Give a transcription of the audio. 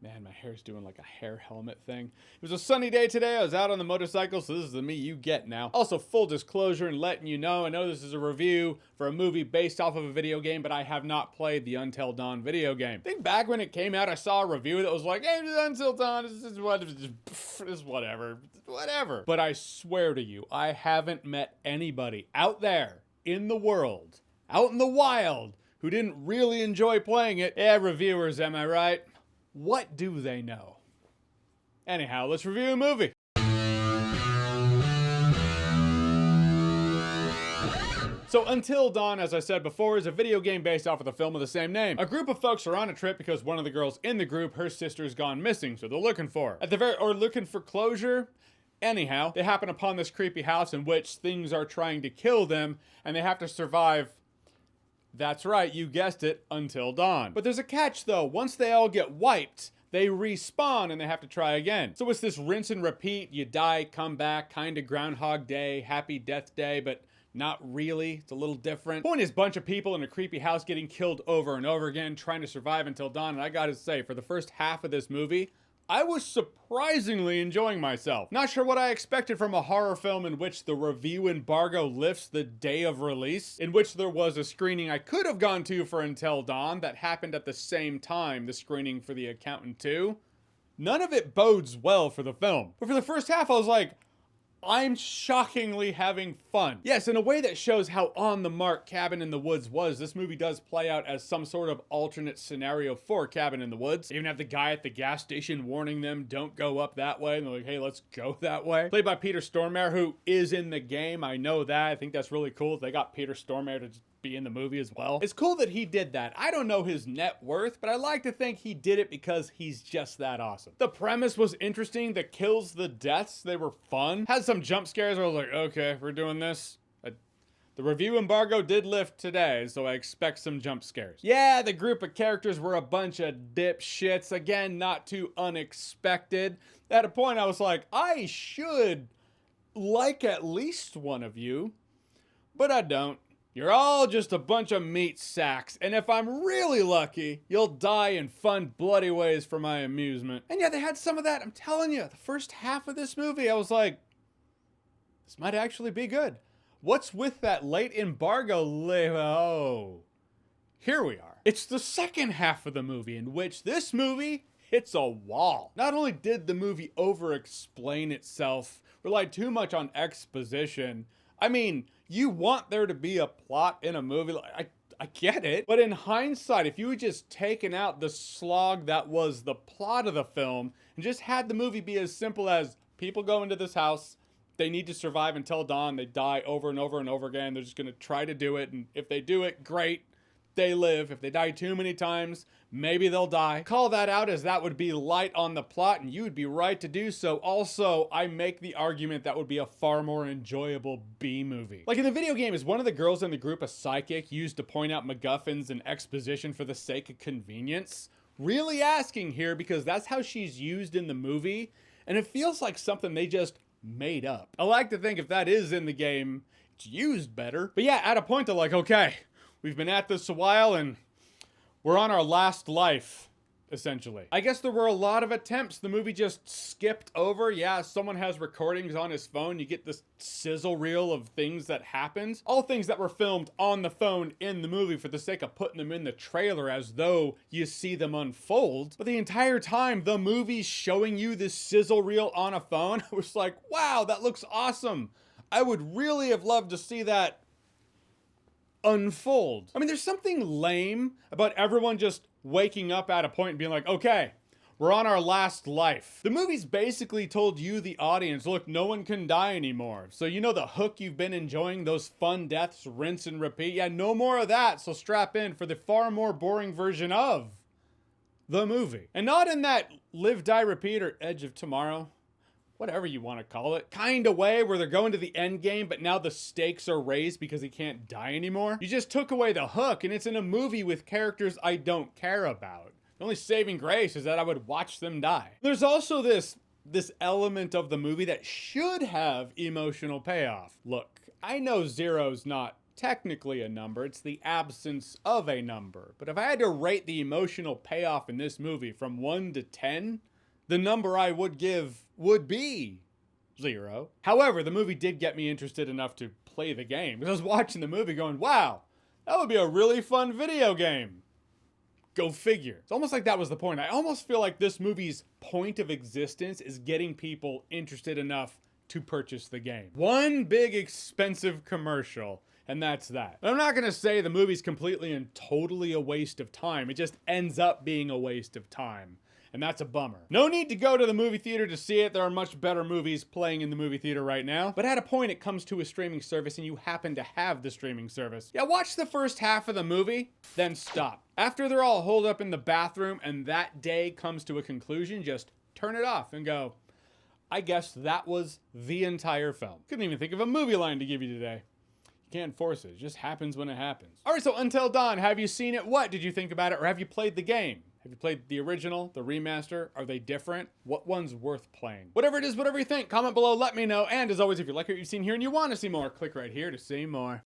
Man, my hair's doing like a hair helmet thing. It was a sunny day today. I was out on the motorcycle, so this is the me you get now. Also, full disclosure and letting you know, I know this is a review for a movie based off of a video game, but I have not played the Until Dawn video game. I think back when it came out, I saw a review that was like, hey, Until Dawn, this is whatever. But I swear to you, I haven't met anybody out there in the world, out in the wild, who didn't really enjoy playing it. Yeah, reviewers, am I right? What do they know? Anyhow, let's review a movie. So Until Dawn, as I said before, is a video game based off of the film of the same name. A group of folks are on a trip because one of the girls in the group, her sister's gone missing, so they're looking for her. Or looking for closure. Anyhow, they happen upon this creepy house in which things are trying to kill them, and they have to survive. That's right, you guessed it, until dawn. But there's a catch though. Once they all get wiped, they respawn and they have to try again. So it's this rinse and repeat. You die, come back, kind of Groundhog Day, Happy Death Day, but not really. It's a little different. Point is, bunch of people in a creepy house getting killed over and over again, trying to survive until dawn. And I gotta say, for the first half of this movie, I was surprisingly enjoying myself. Not sure what I expected from a horror film in which the review embargo lifts the day of release, in which there was a screening I could have gone to for Until Dawn that happened at the same time the screening for The Accountant 2. None of it bodes well for the film. But for the first half, I was like, I'm shockingly having fun. Yes, in a way that shows how on the mark Cabin in the Woods was, this movie does play out as some sort of alternate scenario for Cabin in the Woods. They even have the guy at the gas station warning them, don't go up that way. And they're like, hey, let's go that way. Played by Peter Stormare, who is in the game. I know that. I think that's really cool. They got Peter Stormare to just be in the movie as well. It's cool that he did that. I don't know his net worth, but I like to think he did it because he's just that awesome. The premise was interesting. The kills, the deaths, they were fun. Had some jump scares where I was like, okay, we're doing this. The review embargo did lift today, so I expect some jump scares. Yeah, the group of characters were a bunch of dipshits. Again, not too unexpected. At a point, I was like, I should like at least one of you, but I don't. You're all just a bunch of meat sacks, and if I'm really lucky, you'll die in fun, bloody ways for my amusement. And yeah, they had some of that. I'm telling you, the first half of this movie, I was like, this might actually be good. What's with that late embargo? Oh, here we are. It's the second half of the movie in which this movie hits a wall. Not only did the movie over-explain itself, relied too much on exposition. I mean, you want there to be a plot in a movie. I get it. But in hindsight, if you had just taken out the slog that was the plot of the film and just had the movie be as simple as people go into this house, they need to survive until dawn, they die over and over and over again, they're just gonna try to do it, and if they do it, great, they live. If they die too many times, maybe they'll die. Call that out as that would be light on the plot, and you would be right to do so. Also, I make the argument that would be a far more enjoyable B movie. Like in the video game, is one of the girls in the group a psychic used to point out MacGuffins and exposition for the sake of convenience? Really asking here because that's how she's used in the movie, and it feels like something they just made up. I like to think if that is in the game, it's used better. But yeah, at a point they're like, okay, we've been at this a while and we're on our last life, essentially. I guess there were a lot of attempts. The movie just skipped over. Yeah, someone has recordings on his phone. You get this sizzle reel of things that happened. All things that were filmed on the phone in the movie for the sake of putting them in the trailer as though you see them unfold. But the entire time, the movie's showing you this sizzle reel on a phone. I was like, wow, that looks awesome. I would really have loved to see that unfold. I mean, there's something lame about everyone just waking up at a point and being like, okay, we're on our last life. The movie's basically told you, the audience, look, no one can die anymore. So you know the hook you've been enjoying, those fun deaths, rinse and repeat? Yeah, no more of that, so strap in for the far more boring version of the movie. And not in that live, die, repeat, or Edge of Tomorrow, whatever you want to call it, kind of way where they're going to the end game, but now the stakes are raised because he can't die anymore. You just took away the hook, and it's in a movie with characters I don't care about. The only saving grace is that I would watch them die. There's also this element of the movie that should have emotional payoff. Look, I know Zero's not technically a number, it's the absence of a number. But if I had to rate the emotional payoff in this movie from 1 to 10, the number I would give would be 0. However, the movie did get me interested enough to play the game. Because I was watching the movie going, wow, that would be a really fun video game. Go figure. It's almost like that was the point. I almost feel like this movie's point of existence is getting people interested enough to purchase the game. One big expensive commercial, and that's that. I'm not gonna say the movie's completely and totally a waste of time. It just ends up being a waste of time. And that's a bummer. No need to go to the movie theater to see it. There are much better movies playing in the movie theater right now. But at a point, it comes to a streaming service and you happen to have the streaming service. Yeah, watch the first half of the movie, then stop. After they're all holed up in the bathroom and that day comes to a conclusion, just turn it off and go, I guess that was the entire film. Couldn't even think of a movie line to give you today. You can't force it. It just happens when it happens. All right, so Until Dawn, have you seen it? What did you think about it? Or have you played the game? Have you played the original, the remaster? Are they different? What one's worth playing? Whatever it is, whatever you think, comment below, let me know. And as always, if you like what you've seen here and you want to see more, click right here to see more.